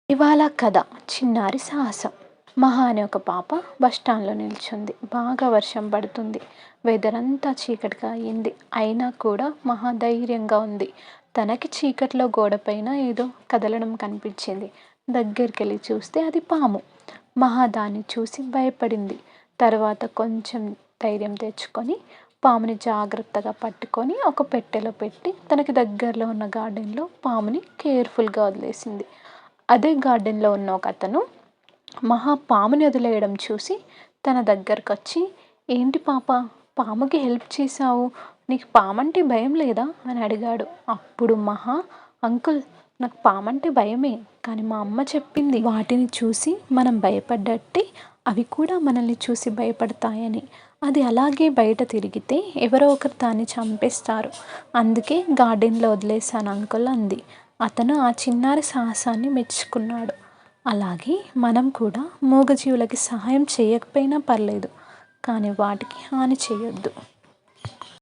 ఇవాళ కథ చిన్నారి సాహసం. మహా అనే ఒక పాప బస్టాండ్లో నిల్చుంది. బాగా వర్షం పడుతుంది. వెదర్ అంతా చీకటిగా అయింది. అయినా కూడా మహా ధైర్యంగా ఉంది. తనకి చీకట్లో గోడపైన ఏదో కదలడం కనిపించింది. దగ్గరికెళ్ళి చూస్తే అది పాము. మహా దాన్ని చూసి భయపడింది. తర్వాత కొంచెం ధైర్యం తెచ్చుకొని పాముని జాగ్రత్తగా పట్టుకొని ఒక పెట్టెలో పెట్టి తనకి దగ్గరలో ఉన్న గార్డెన్లో పాముని కేర్ఫుల్గా వదిలేసింది. అదే గార్డెన్లో ఉన్న ఒక అతను మహా పాముని వదిలేయడం చూసి తన దగ్గరకొచ్చి, ఏంటి పాప, పాముకి హెల్ప్ చేశావు, నీకు పామంటే భయం లేదా అని అడిగాడు. అప్పుడు మహా, అంకుల్, నాకు పామంటే భయమే, కానీ మా అమ్మ చెప్పింది వాటిని చూసి మనం భయపడ్డట్టే అవి కూడా మనల్ని చూసి భయపడతాయని. అది అలాగే బయట తిరిగితే ఎవరో ఒకరు దాన్ని చంపేస్తారు, అందుకే గార్డెన్లో వదిలేశాను అంకుల్ అంది. అతను ఆ చిన్నారి సాహసాన్ని మెచ్చుకున్నాడు. అలాగే మనం కూడా మూగజీవులకి సహాయం చేయకపోయినా పర్లేదు, కానీ వాటికి హాని చేయొద్దు.